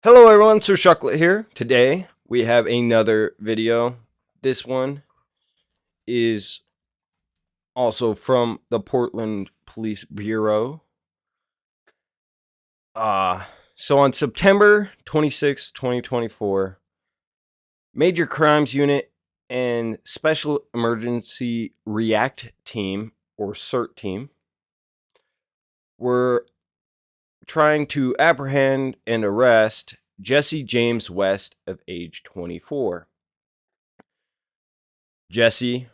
Hello everyone, Sir Shucklet here. Today we have another video. This one is also from the Portland Police Bureau. So on September 26, 2024, Major Crimes Unit and Special Emergency React Team, or SERT team, were trying to apprehend and arrest Jesse James West of age 24. Jesse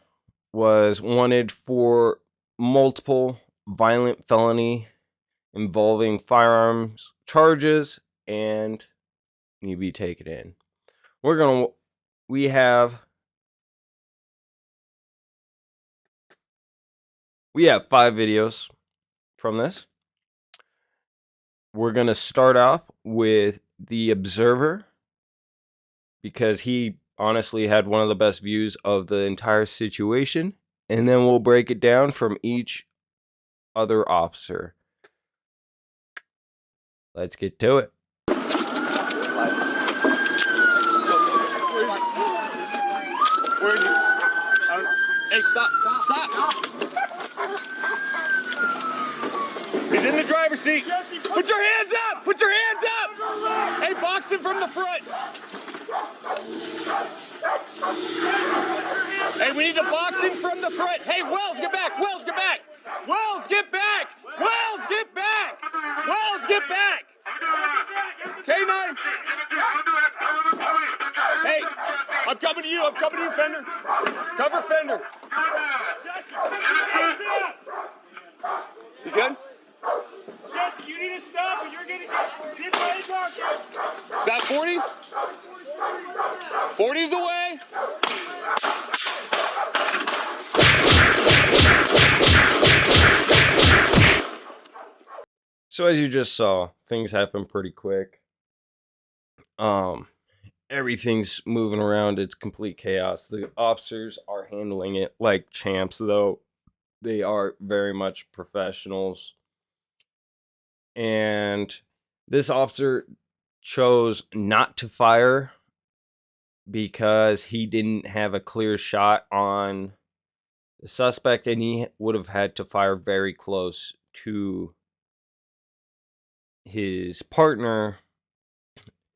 was wanted for multiple violent felony involving firearms charges and need to be taken in. We have 5 videos from this. We're going to start off with the Observer because he honestly had one of the best views of the entire situation, and then we'll break it down from each other officer. Let's get to it. Where is he? Hey, stop. He's in the driver's seat. Jesse, put your hands up! Put your hands up! Hey, box him from the front. Hey, we need to box him from the front. Hey, Wells, get back! Wells, get back! Wells, get back! Wells, get back! Wells, get back! K9! Hey, I'm coming to you. I'm coming to you, Fender. Cover Fender. Jesse, put your hands up! You good? Jesse, you need to stop or you're going to get ready to talk. Is that 40? 40's away. So as you just saw, things happen pretty quick. Everything's moving around. It's complete chaos. The officers are handling it like champs, though. They are very much professionals. And this officer chose not to fire because he didn't have a clear shot on the suspect, and he would have had to fire very close to his partner,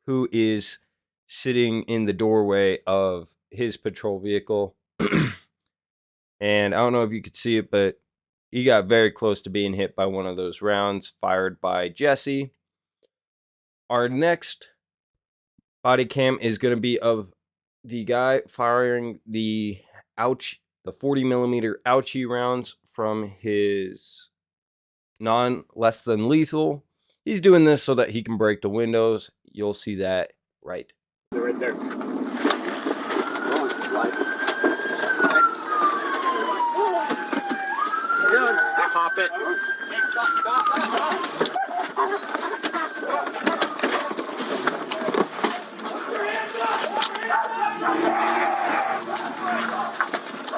who is sitting in the doorway of his patrol vehicle. And I don't know if you could see it, but he got very close to being hit by one of those rounds fired by Jesse. Our next body cam is going to be of the guy firing the 40 millimeter ouchie rounds from his less than lethal. He's doing this so that he can break the windows. You'll see that right there. Good. Pop it.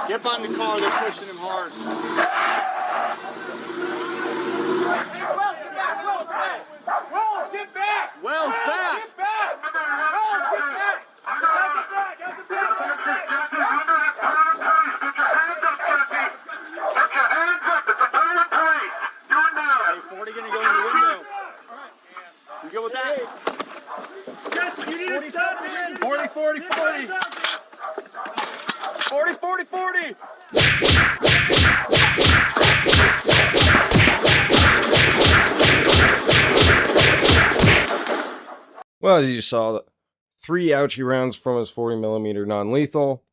Get on the car, they're pushing him hard. Hey, Wells, get back! Wells, get back! Wells, back! Get back! Wells, get back! Out the back! Out the back! Hey, 40 gonna go in the window. You good with that? Yes, you need to stop. 40, 40, 40. 40, 40, 40! Well, as you saw, 3 ouchie rounds from his 40 millimeter non-lethal.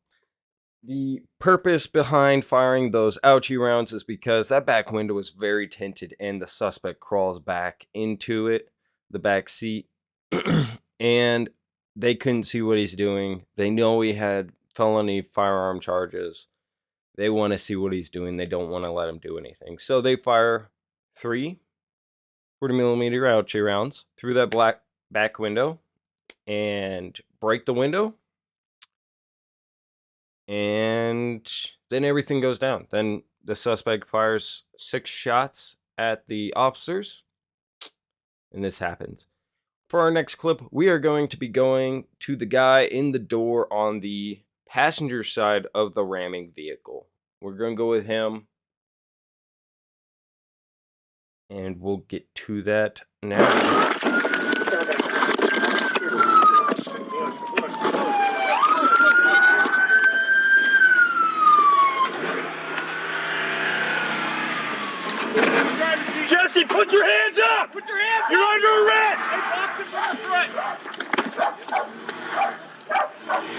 The purpose behind firing those ouchie rounds is because that back window is very tinted and the suspect crawls back into it, the back seat, and they couldn't see what he's doing. They know he had felony firearm charges. They want to see what he's doing. They don't want to let him do anything. So they fire 3 40 millimeter ouchie rounds through that black back window and break the window. And then everything goes down. Then the suspect fires 6 shots at the officers. And this happens. For our next clip, we are going to be going to the guy in the door on the passenger side of the ramming vehicle. We're going to go with him, and we'll get to that now. Jesse, put your hands up! Put your hands up! You're under arrest! Hey, Boston,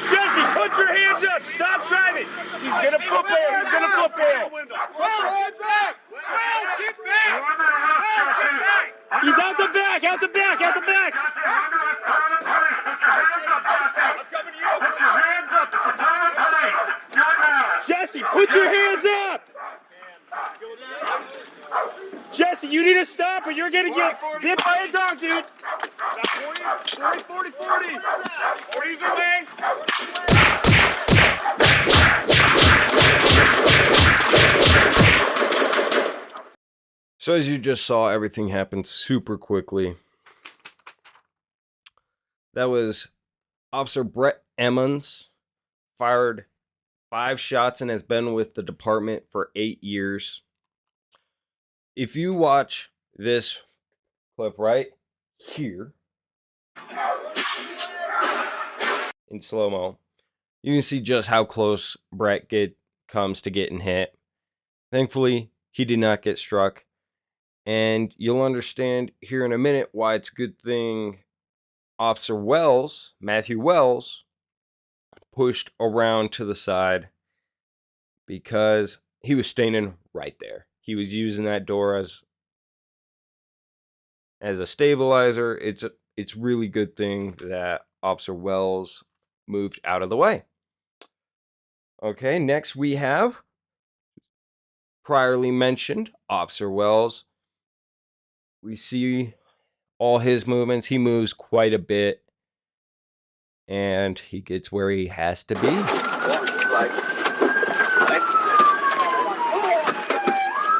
Jesse, put your hands up! Stop driving! He's gonna flip bail! He's gonna flip bail! Well, hands up! Well, get back! Well, get back! He's out the back! Out the back! Out the back! Jesse, put your hands up! Jesse, you need to stop or you're gonna get bit by a dog, dude. 40, 40, 40. 40's our way. So as you just saw, everything happened super quickly. That was Officer Brett Emmons, fired 5 shots and has been with the department for 8 years. If you watch this clip right here in slow-mo, you can see just how close Brett comes to getting hit. Thankfully, he did not get struck. And you'll understand here in a minute why it's a good thing Officer Wells, Matthew Wells, pushed around to the side, because he was standing right there. He was using that door as a stabilizer. It's really good thing that Officer Wells moved out of the way. Okay, next we have priorly mentioned Officer Wells. We see all his movements. He moves quite a bit, and he gets where he has to be.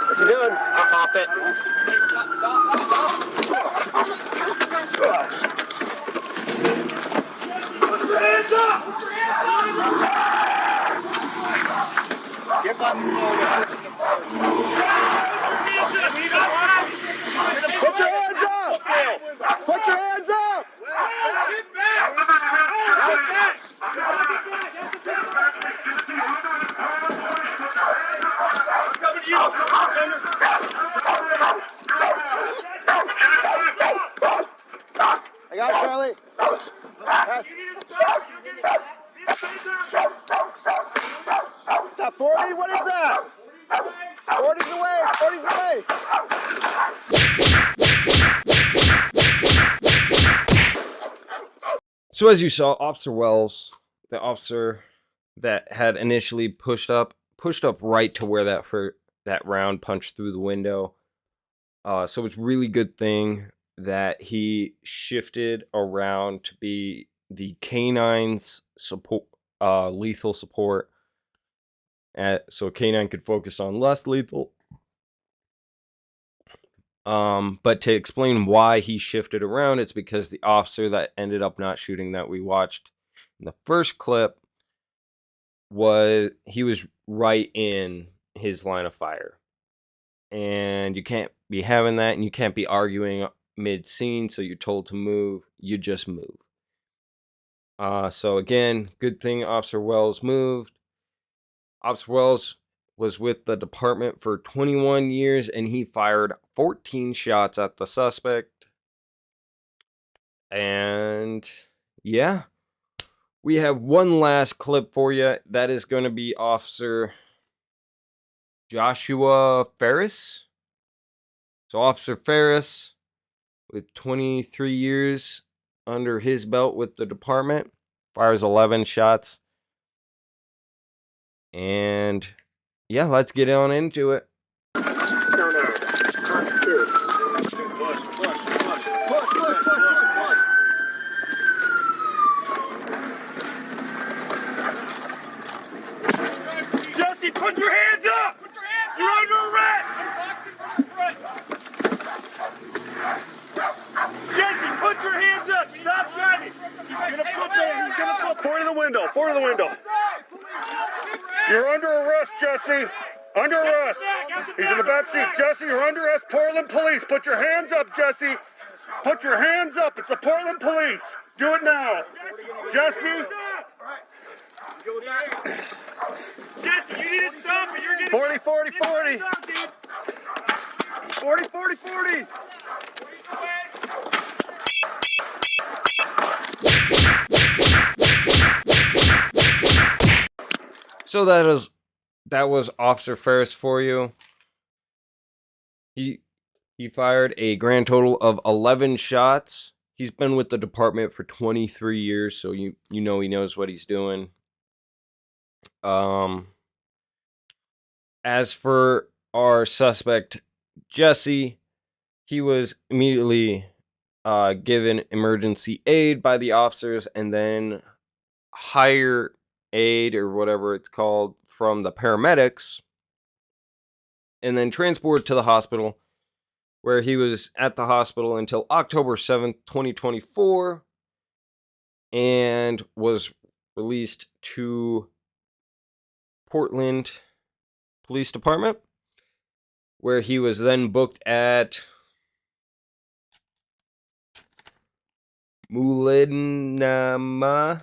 What's he doing? I'll hop it. Put your hands up! Get by the floor. Put your hands up! Put your hands up! Get back! Get back! Coming to you! I got Charlie. Is that 40? What is that? 40's away! 40's away! So as you saw, Officer Wells, the officer that had initially pushed up right to where that round punched through the window. So it's really good thing that he shifted around to be the canines support, lethal support, so canine could focus on less lethal. But to explain why he shifted around, it's because the officer that ended up not shooting that we watched in the first clip was right in his line of fire. And you can't be having that, and you can't be arguing mid-scene, so you're told to move, you just move. So again, good thing Officer Wells moved. Officer Wells was with the department for 21 years, and he fired 14 shots at the suspect. And yeah, we have one last clip for you. That is going to be Officer Joshua Ferris. So Officer Ferris, with 23 years under his belt with the department, fires 11 shots. And yeah, let's get on into it. Jesse, put your hands up! You're under arrest! Jesse, put your hands window. Floor to the window. You're under arrest, Jesse. Under arrest. He's in the back seat. Jesse, you're under arrest. Portland police. Put your hands up, Jesse. Put your hands up. It's the Portland police. Do it now. Jesse. Jesse, you need to stop it. You're getting 40, 40, 40. 40, 40, 40. So that was Officer Ferris for you. He fired a grand total of 11 shots. He's been with the department for 23 years, so you know he knows what he's doing. As for our suspect Jesse, he was immediately given emergency aid by the officers, and then higher aid, or whatever it's called, from the paramedics, and then transported to the hospital, where he was at the hospital until October 7th, 2024, and was released to Portland Police Department, where he was then booked at Multnomah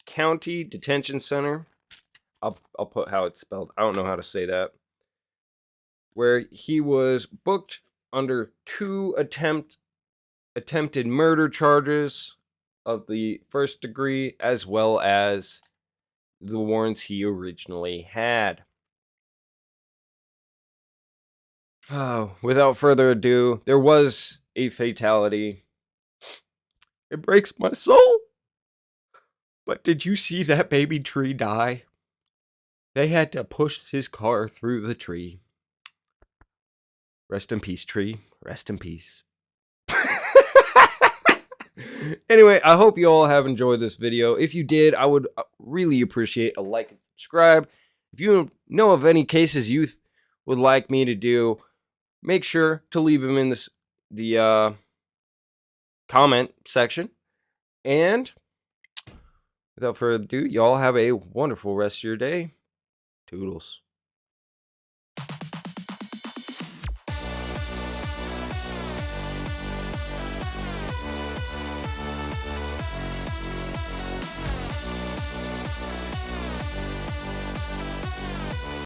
County Detention Center. I'll put how it's spelled. I don't know how to say that. Where he was booked under 2 attempted murder charges of the first degree, as well as the warrants he originally had. Without further ado, there was a fatality. It breaks my soul. But did you see that baby tree die? They had to push his car through the tree. Rest in peace, tree. Rest in peace. Anyway, I hope you all have enjoyed this video. If you did, I would really appreciate a like and subscribe. If you know of any cases you would like me to do, make sure to leave them in the comment section. And without further ado, y'all have a wonderful rest of your day. Toodles.